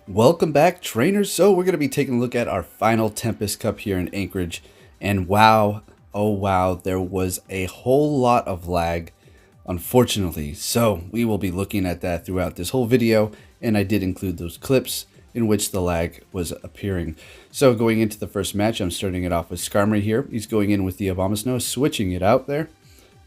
Welcome back, trainers. So we're going to be taking a look at our final Tempest Cup here in Anchorage. And wow, oh wow, there was a whole lot of lag, unfortunately. So we will be looking at that throughout this whole video. And I did include those clips in which the lag was appearing. So going into the first match, I'm starting it off with Skarmory here. He's going in with the Abomasnow, switching it out there.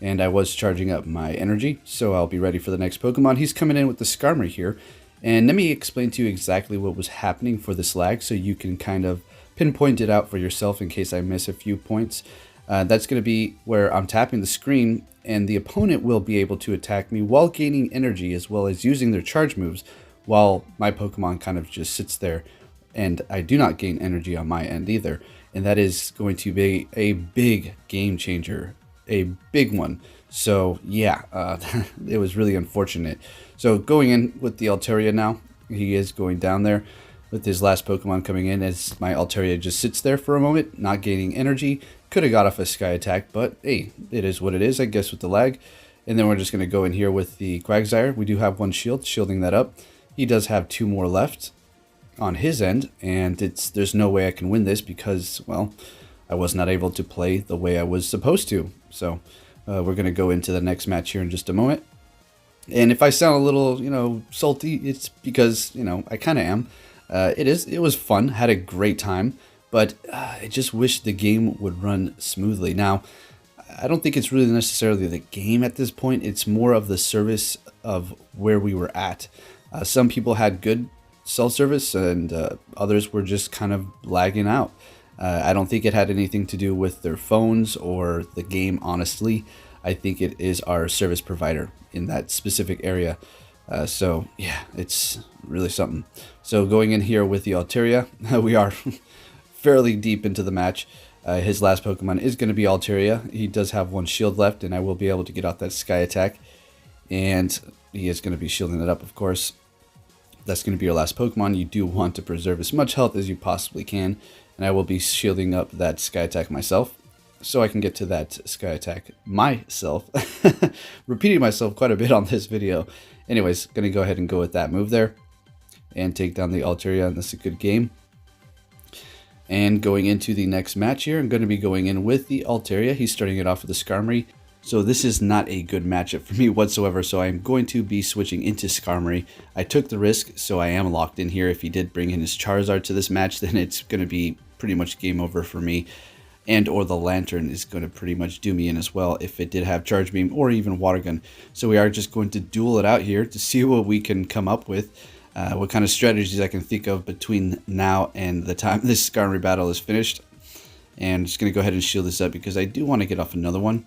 And I was charging up my energy, so I'll be ready for the next Pokemon. He's coming in with the Skarmory here. And let me explain to you exactly what was happening for this lag so you can kind of pinpoint it out for yourself in case I miss a few points. That's going to be where I'm tapping the screen and the opponent will be able to attack me while gaining energy as well as using their charge moves while my Pokemon kind of just sits there and I do not gain energy on my end either. And that is going to be a big game changer, a big one. So yeah, it was really unfortunate. So going in with the Altaria now, he is going down there with his last Pokemon coming in as my Altaria just sits there for a moment, not gaining energy. Could have got off a Sky Attack, but hey, it is what it is, I guess, with the lag. And then we're just going to go in here with the Quagsire. We do have one shield, shielding that up. He does have two more left on his end, and there's no way I can win this because, well, I was not able to play the way I was supposed to. So we're going to go into the next match here in just a moment. And if I sound a little, salty, it's because, I kind of am. It was fun, had a great time, but I just wish the game would run smoothly. Now, I don't think it's really necessarily the game at this point. It's more of the service of where we were at. Some people had good cell service and others were just kind of lagging out. I don't think it had anything to do with their phones or the game, honestly. I think it is our service provider in that specific area. So yeah, it's really something. So going in here with the Altaria, we are fairly deep into the match. His last Pokemon is going to be Altaria. He does have one shield left, and I will be able to get out that Sky Attack. And he is going to be shielding it up, of course. That's going to be your last Pokemon. You do want to preserve as much health as you possibly can. And I will be shielding up that Sky Attack myself, so I can get to that Sky Attack myself. Repeating myself quite a bit on this video. Anyways, going to go ahead and go with that move there. And take down the Altaria, and that's a good game. And going into the next match here, I'm going to be going in with the Altaria. He's starting it off with the Skarmory. So this is not a good matchup for me whatsoever, so I'm going to be switching into Skarmory. I took the risk, so I am locked in here. If he did bring in his Charizard to this match, then it's going to be pretty much game over for me. And or the Lantern is going to pretty much do me in as well if it did have Charge Beam or even Water Gun. So we are just going to duel it out here to see what we can come up with. What kind of strategies I can think of between now and the time this Skarmory battle is finished. And I'm just going to go ahead and shield this up because I do want to get off another one.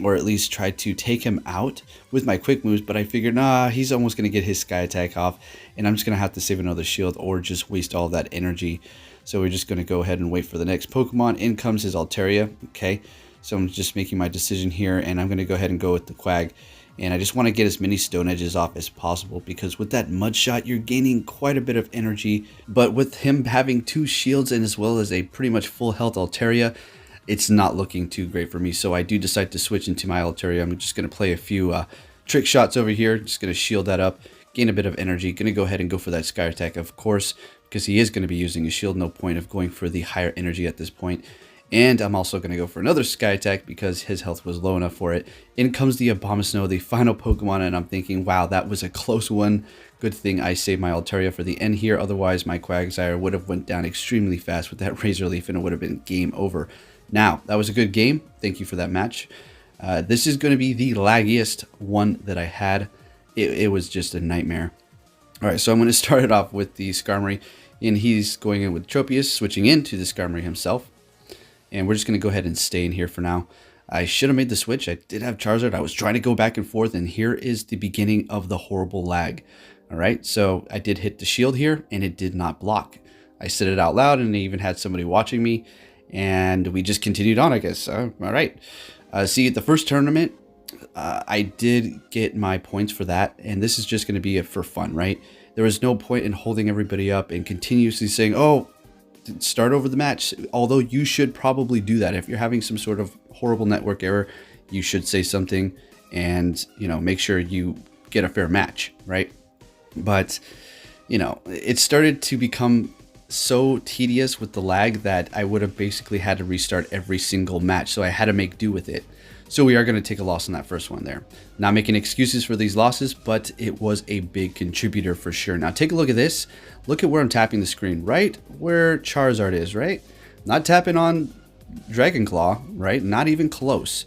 Or at least try to take him out with my quick moves. But I figured, nah, he's almost going to get his Sky Attack off. And I'm just going to have to save another shield or just waste all that energy. So we're just going to go ahead and wait for the next Pokemon. In comes his Altaria. Okay, so I'm just making my decision here. And I'm going to go ahead and go with the Quag. And I just want to get as many Stone Edges off as possible, because with that Mud Shot, you're gaining quite a bit of energy. But with him having two shields and as well as a pretty much full health Altaria, it's not looking too great for me. So I do decide to switch into my Altaria. I'm just going to play a few trick shots over here. Just going to shield that up, gain a bit of energy. Going to go ahead and go for that Sky Attack, of course, because he is going to be using a shield. No point of going for the higher energy at this point. And I'm also going to go for another Sky Attack because his health was low enough for it. In comes the Abomasnow, the final Pokemon, and I'm thinking, wow, that was a close one. Good thing I saved my Altaria for the end here. Otherwise, my Quagsire would have went down extremely fast with that Razor Leaf, and it would have been game over. Now, that was a good game. Thank you for that match. This is going to be the laggiest one that I had. It was just a nightmare. All right, so I'm going to start it off with the Skarmory, and he's going in with Tropius, switching into the Skarmory himself. And we're just going to go ahead and stay in here for now. I should have made the switch. I did have Charizard. I was trying to go back and forth, and here is the beginning of the horrible lag. All right, so I did hit the shield here, and it did not block. I said it out loud, and I even had somebody watching me. And we just continued on, I guess. All right. See, the first tournament, I did get my points for that. And this is just going to be for fun, right? There was no point in holding everybody up and continuously saying, oh, start over the match. Although you should probably do that. If you're having some sort of horrible network error, you should say something and, make sure you get a fair match, right? But you know, it started to become so tedious with the lag that I would have basically had to restart every single match. So I had to make do with it. So we are going to take a loss on that first one there. Not making excuses for these losses, but it was a big contributor for sure. Now take a look at this. Look at where I'm tapping the screen, right where Charizard is, right? Not tapping on Dragonclaw, right? Not even close.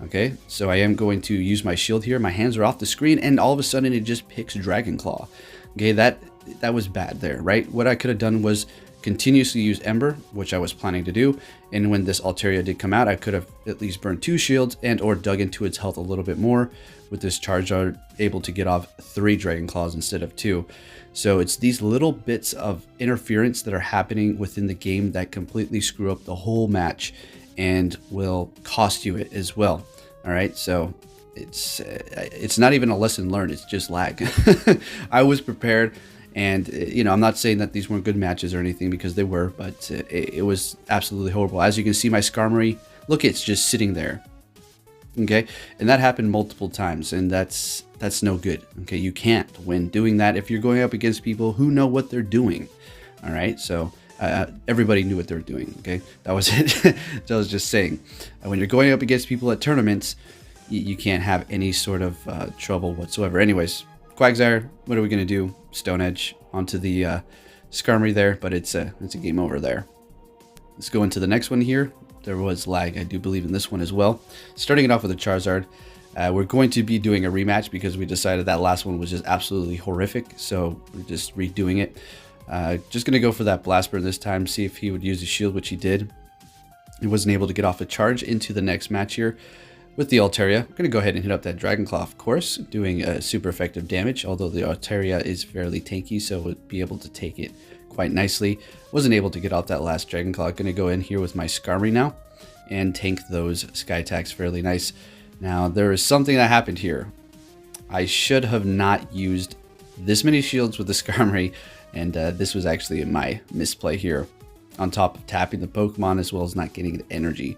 Okay, so I am going to use my shield here. My hands are off the screen, and all of a sudden it just picks Dragonclaw. Okay, that was bad there, right? What I could have done was continuously use Ember, which I was planning to do, and when this Altaria did come out, I could have at least burned 2 shields and or dug into its health a little bit more. With this Charizard able to get off 3 Dragonclaws instead of 2. So it's these little bits of interference that are happening within the game that completely screw up the whole match and will cost you it as well. All right, so it's not even a lesson learned, it's just lag. I was prepared, and you know, I'm not saying that these weren't good matches or anything, because they were, but it was absolutely horrible. As you can see, my Skarmory, look, it's just sitting there. Okay, and that happened multiple times, and that's no good. Okay, you can't win doing that if you're going up against people who know what they're doing. All right, so everybody knew what they were doing. Okay, that was it. So I was just saying, when you're going up against people at tournaments, you can't have any sort of trouble whatsoever. Anyways, Quagsire, what are we gonna do? Stone Edge onto the Skarmory there, but it's a game over there. Let's go into the next one here. There was lag, I do believe, in this one as well. Starting it off with a Charizard. We're going to be doing a rematch because we decided that last one was just absolutely horrific. So we're just redoing it. Just going to go for that Blast Burn this time, see if he would use a shield, which he did. He wasn't able to get off a charge into the next match here with the Altaria. I'm going to go ahead and hit up that Dragonclaw, of course, doing super effective damage, although the Altaria is fairly tanky, so we'll be able to take it quite nicely. Wasn't able to get off that last Dragonclaw. Going to go in here with my Skarmory now and tank those Sky Attacks fairly nice. Now, there is something that happened here. I should have not used this many shields with the Skarmory, and this was actually my misplay here, on top of tapping the Pokemon as well as not getting the energy.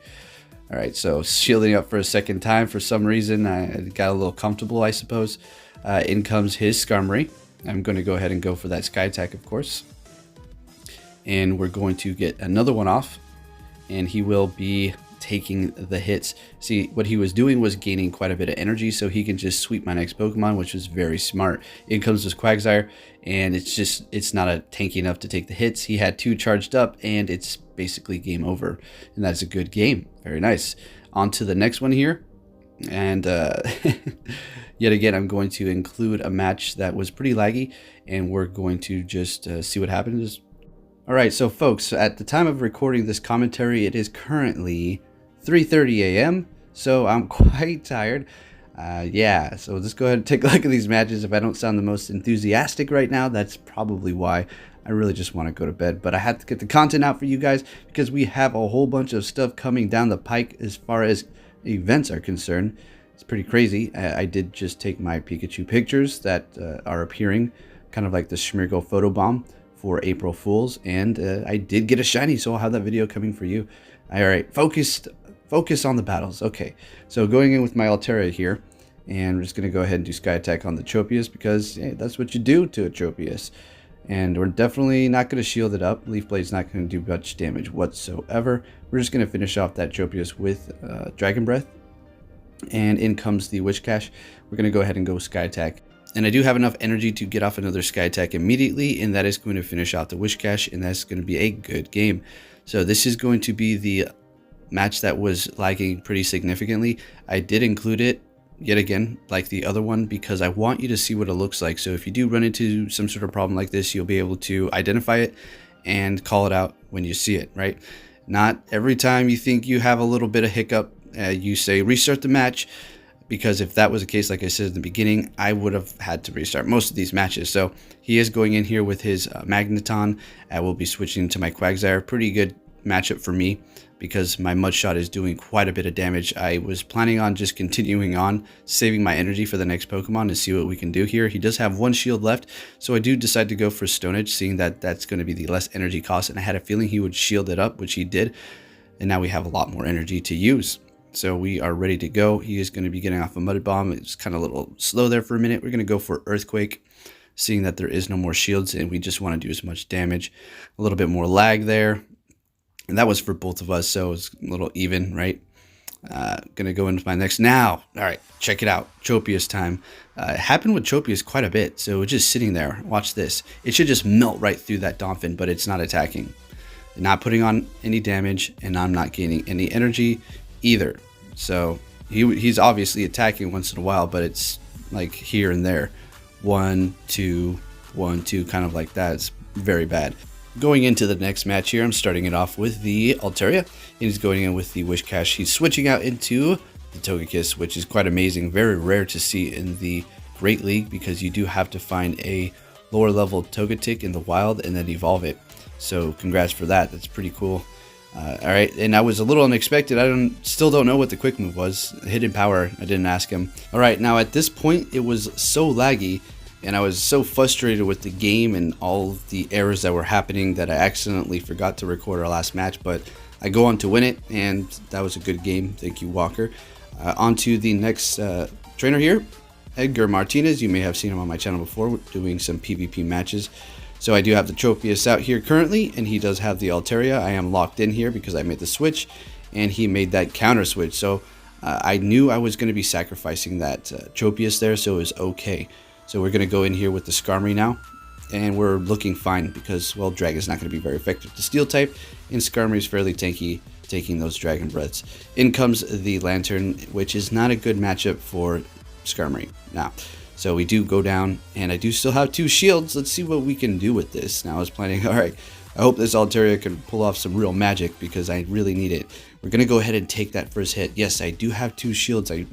All right, so shielding up for a second time. For some reason, I got a little comfortable, I suppose. In comes his Skarmory. I'm going to go ahead and go for that Sky Attack, of course. And we're going to get another one off, and he will be taking the hits. See, what he was doing was gaining quite a bit of energy, so he can just sweep my next Pokemon, which was very smart. In comes this Quagsire, and it's not a tanky enough to take the hits. He had 2 charged up, and it's basically game over, and that's a good game. Very nice. On to the next one here, and yet again, I'm going to include a match that was pretty laggy, and we're going to just see what happens. All right, so folks, at the time of recording this commentary, it is currently 3:30 a.m., so I'm quite tired. Yeah, so let's go ahead and take a look at these matches. If I don't sound the most enthusiastic right now, that's probably why. I really just want to go to bed, but I had to get the content out for you guys because we have a whole bunch of stuff coming down the pike as far as events are concerned. It's pretty crazy. I did just take my Pikachu pictures that are appearing, kind of like the Schmirgle photobomb for April Fools, and I did get a shiny, so I'll have that video coming for you. All right, focus on the battles. Okay, so going in with my Altaria here, and we're just going to go ahead and do Sky Attack on the Tropius because hey, that's what you do to a Tropius. And we're definitely not going to shield it up. Leaf Blade's not going to do much damage whatsoever. We're just going to finish off that Tropius with Dragon Breath. And in comes the Whiscash. We're going to go ahead and go Sky Attack. And I do have enough energy to get off another Sky Attack immediately, and that is going to finish out the Whiscash, and that's going to be a good game. So this is going to be the match that was lagging pretty significantly. I did include it, yet again, like the other one, because I want you to see what it looks like. So if you do run into some sort of problem like this, you'll be able to identify it and call it out when you see it, right? Not every time you think you have a little bit of hiccup, you say restart the match. Because if that was the case, like I said in the beginning, I would have had to restart most of these matches. So he is going in here with his Magneton. I will be switching to my Quagsire. Pretty good matchup for me because my Mudshot is doing quite a bit of damage. I was planning on just continuing on, saving my energy for the next Pokemon to see what we can do here. He does have 1 shield left, so I do decide to go for Stone Edge, seeing that that's going to be the less energy cost. And I had a feeling he would shield it up, which he did. And now we have a lot more energy to use. So we are ready to go. He is going to be getting off a Mud Bomb. It's kind of a little slow there for a minute. We're going to go for Earthquake. seeing that there is no more shields and we just want to do as much damage. A little bit more lag there. And that was for both of us, so it's a little even, right? Gonna go into my next now. All right, check it out. Tropius time. It happened with Tropius quite a bit, so it's just sitting there. Watch this. It should just melt right through that Donphin, but it's not attacking. Not putting on any damage, and I'm not gaining any energy either. So he's obviously attacking once in a while, but it's like here and there. 1, 2, 1, 2, kind of like that. It's very bad. Going into the next match here, I'm starting it off with the Altaria, and he's going in with the Wishcash. He's switching out into the Togekiss, which is quite amazing. Very rare to see in the Great League because you do have to find a lower level Togetic in the wild and then evolve it. So congrats for that. That's pretty cool. All right, and I was a little unexpected. I still don't know what the quick move was. Hidden power. I didn't ask him. All right, now at this point, it was so laggy. And I was so frustrated with the game and all of the errors that were happening that I accidentally forgot to record our last match. But I go on to win it, and that was a good game. Thank you, Walker. On to the next trainer here, Edgar Martinez. You may have seen him on my channel before doing some PvP matches. So I do have the Tropius out here currently, and he does have the Altaria. I am locked in here because I made the switch, and he made that counter switch. So I knew I was going to be sacrificing that Tropius there, so it was okay. So we're going to go in here with the Skarmory now, and we're looking fine because, well, Dragon's not going to be very effective to Steel type, and Skarmory's fairly tanky, taking those Dragon Breaths. In comes the Lantern, which is not a good matchup for Skarmory now. So we do go down, and I do still have 2 shields. Let's see what we can do with this. Now I was planning, all right, I hope this Altaria can pull off some real magic because I really need it. We're going to go ahead and take that first hit. Yes, I do have 2 shields. I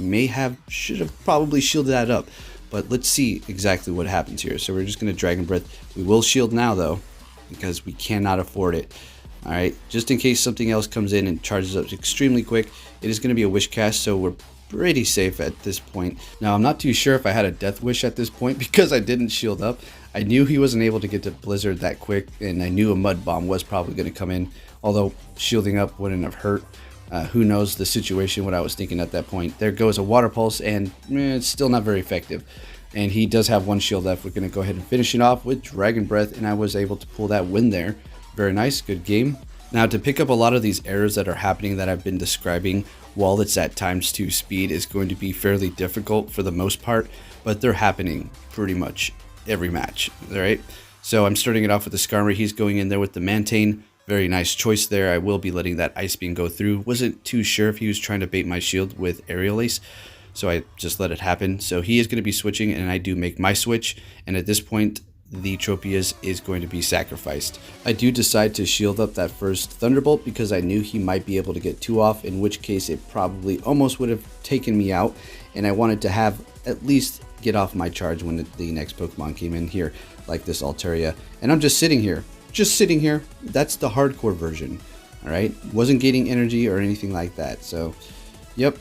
should have probably shielded that up. But let's see exactly what happens here. So we're just going to Dragon Breath. We will shield now, though, because we cannot afford it. All right, just in case something else comes in and charges up extremely quick, it is going to be a Wish Cast, so we're pretty safe at this point. Now, I'm not too sure if I had a Death Wish at this point because I didn't shield up. I knew he wasn't able to get to Blizzard that quick, and I knew a Mud Bomb was probably going to come in, although shielding up wouldn't have hurt. Who knows the situation, what I was thinking at that point. There goes a Water Pulse, and it's still not very effective. And he does have 1 shield left. We're going to go ahead and finish it off with Dragon Breath, and I was able to pull that win there. Very nice, good game. Now, to pick up a lot of these errors that are happening that I've been describing while it's at ×2 speed is going to be fairly difficult for the most part, but they're happening pretty much every match, all right? So I'm starting it off with the Skarmory. He's going in there with the Mantane. Very nice choice there. I will be letting that Ice Beam go through. Wasn't too sure if he was trying to bait my shield with Aerial Ace, so I just let it happen. So he is going to be switching, and I do make my switch. And at this point, the Tropius is going to be sacrificed. I do decide to shield up that first Thunderbolt because I knew he might be able to get 2 off, in which case it probably almost would have taken me out. And I wanted to have at least get off my charge when the next Pokemon came in here, like this Altaria. And I'm just sitting here. That's the hardcore version. All right, wasn't gaining energy or anything like that. So, yep.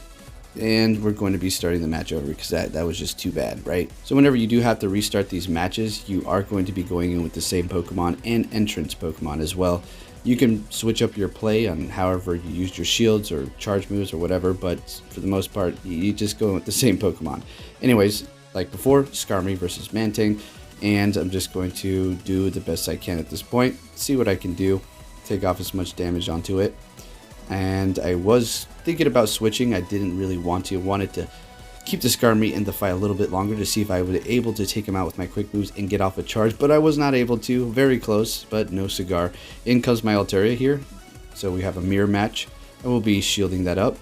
And we're going to be starting the match over because that was just too bad, right? So whenever you do have to restart these matches, you are going to be going in with the same Pokemon and entrance Pokemon as well. You can switch up your play on however you used your shields or charge moves or whatever, but for the most part, you just go in with the same Pokemon. Anyways, like before, Skarmory versus Mantane, and I'm just going to do the best I can at this point, see what I can do, take off as much damage onto it. And I was thinking about switching. I didn't really want to. I wanted to keep the Skarmory in the fight a little bit longer to see if I was able to take him out with my quick moves and get off a charge, but I was not able to. Very close, but no cigar. In comes my Altaria here. So we have a mirror match. I will be shielding that up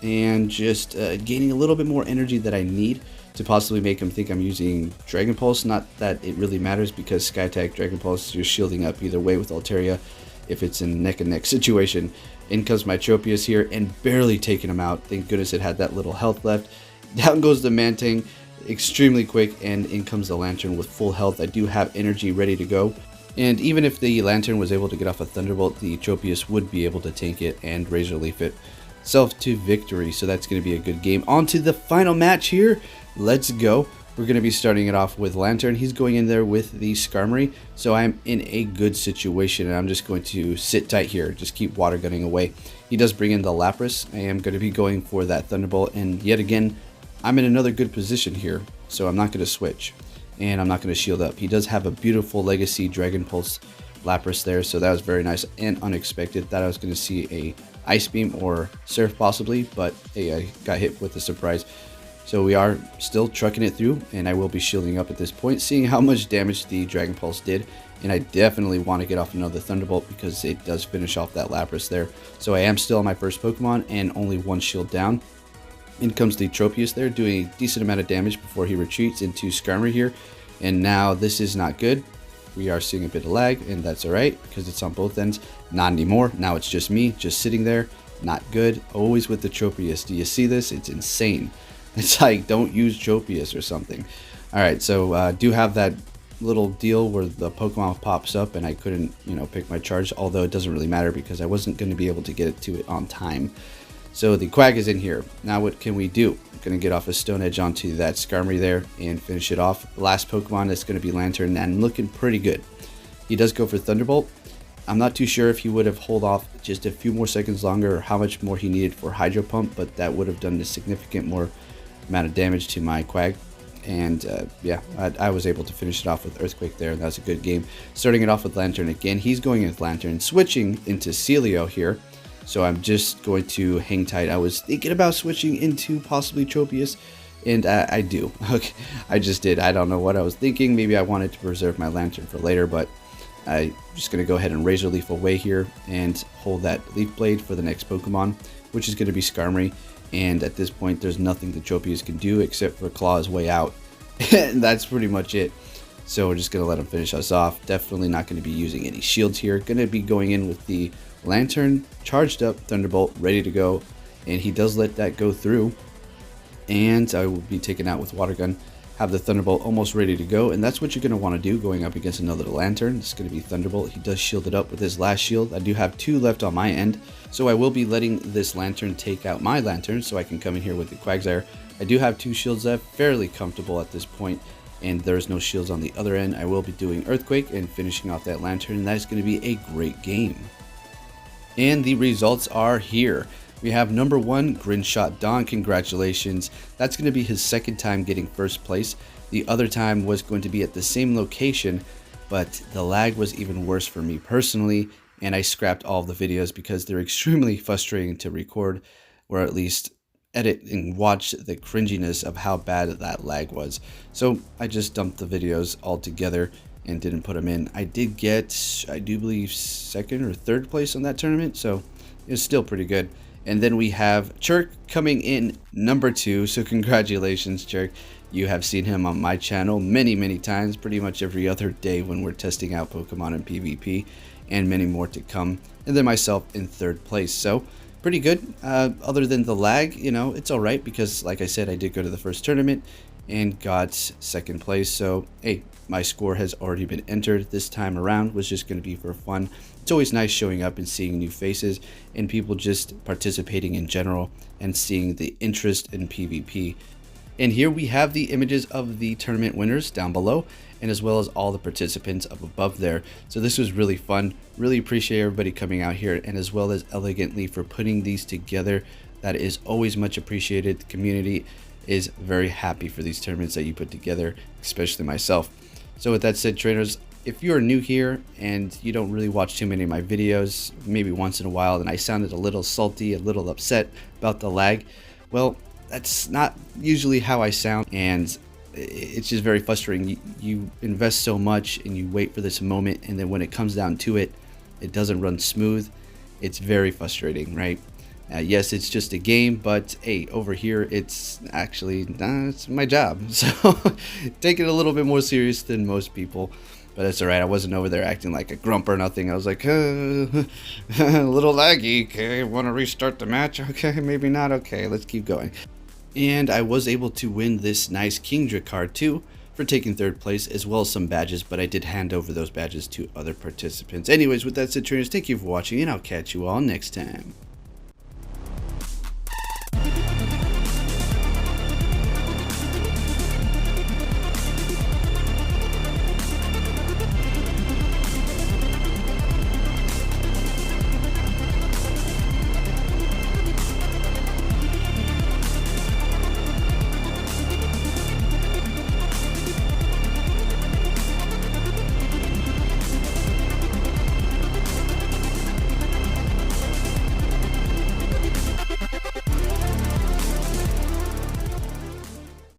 and just gaining a little bit more energy that I need to possibly make him think I'm using Dragon Pulse. Not that it really matters because Sky Attack, Dragon Pulse, you're shielding up either way with Altaria if it's in neck and neck situation. In comes my Tropius here and barely taking him out. Thank goodness it had that little health left. Down goes the Mantane extremely quick, and in comes the Lantern with full health. I do have energy ready to go. And even if the Lantern was able to get off a Thunderbolt, the Tropius would be able to tank it and Razor Leaf it self to victory. So that's going to be a good game. On to the final match here. Let's go. We're going to be starting it off with Lantern. He's going in there with the Skarmory. So I'm in a good situation, and I'm just going to sit tight here. Just keep water gunning away. He does bring in the Lapras. I am going to be going for that Thunderbolt. And yet again, I'm in another good position here. So I'm not going to switch. and I'm not going to shield up. He does have a beautiful Legacy Dragon Pulse Lapras there, so that was very nice and unexpected. Thought I was going to see a Ice Beam or Surf possibly, but hey, I got hit with a surprise. So we are still trucking it through, and I will be shielding up at this point, seeing how much damage the Dragon Pulse did. And I definitely want to get off another Thunderbolt because it does finish off that Lapras there. So I am still on my first Pokemon and only one shield down. In comes the Tropius there, doing a decent amount of damage before he retreats into Skarmory here. And now this is not good. We are seeing a bit of lag, and that's alright because it's on both ends. Not anymore. Now it's just me, just sitting there. Not good. Always with the Tropius. Do you see this? It's insane. It's like, don't use Tropius or something. Alright, so do have that little deal where the Pokemon pops up and I couldn't, pick my charge, although it doesn't really matter because I wasn't going to be able to get it to it on time. So the Quag is in here. Now what can we do? I'm going to get off a Stone Edge onto that Skarmory there and finish it off. Last Pokemon is going to be Lantern, and looking pretty good. He does go for Thunderbolt. I'm not too sure if he would have held off just a few more seconds longer or how much more he needed for Hydro Pump, but that would have done a significant more amount of damage to my Quag. And yeah, I was able to finish it off with Earthquake there, and that's a good game. Starting it off with Lantern again. He's going with Lantern, switching into Celio here. So I'm just going to hang tight. I was thinking about switching into possibly Tropius, and I do. Okay, I just did. I don't know what I was thinking. Maybe I wanted to preserve my Lantern for later, but I'm just going to go ahead and Razor Leaf away here and hold that Leaf Blade for the next Pokemon, which is going to be Skarmory. And at this point, there's nothing the Tropius can do except for claw his way out. And that's pretty much it. So we're just going to let him finish us off. Definitely not going to be using any shields here. Going to be going in with the Lantern, charged up, Thunderbolt, ready to go. And he does let that go through. And I will be taken out with Water Gun. Have the Thunderbolt almost ready to go. And that's what you're going to want to do going up against another Lantern. It's going to be Thunderbolt. He does shield it up with his last shield. I do have 2 left on my end. So I will be letting this Lantern take out my Lantern so I can come in here with the Quagsire. I do have 2 shields left, fairly comfortable at this point, and there's no shields on the other end. I will be doing Earthquake and finishing off that Lantern, and that is going to be a great game. And the results are here. We have number 1, Grinshot Dawn. Congratulations. That's going to be his second time getting first place. The other time was going to be at the same location, but the lag was even worse for me personally, and I scrapped all of the videos because they're extremely frustrating to record, or at least edit and watch the cringiness of how bad that lag was. So I just dumped the videos all together and didn't put them in. I did get, I do believe, 2nd or 3rd place on that tournament, so it's still pretty good. And then we have Chirk coming in number 2, so congratulations, Chirk. You have seen him on my channel many times, pretty much every other day when we're testing out Pokemon and PvP, and many more to come. And then myself in 3rd place, so pretty good. Other than the lag, it's alright because, like I said, I did go to the first tournament and got 2nd place. So, hey, my score has already been entered. This time around was just going to be for fun. It's always nice showing up and seeing new faces and people just participating in general and seeing the interest in PvP. And here we have the images of the tournament winners down below, and as well as all the participants up above there. So this was really fun. Really appreciate everybody coming out here, and as well as Elliegantly for putting these together. That is always much appreciated. The community is very happy for these tournaments that you put together, especially myself. So with that said, trainers, if you're new here and you don't really watch too many of my videos, maybe once in a while, and I sounded a little salty, a little upset about the lag, well, that's not usually how I sound, and it's just very frustrating. You invest so much and you wait for this moment, and then when it comes down to it, it doesn't run smooth. It's very frustrating, right? Yes, it's just a game, but hey, over here, it's actually, it's my job. So take it a little bit more serious than most people, but that's all right. I wasn't over there acting like a grump or nothing. I was like, a little laggy. Okay, want to restart the match? Okay, maybe not. Okay, let's keep going. And I was able to win this nice Kingdra card too for taking 3rd place, as well as some badges, but I did hand over those badges to other participants. Anyways, with that said, trainers, thank you for watching, and I'll catch you all next time.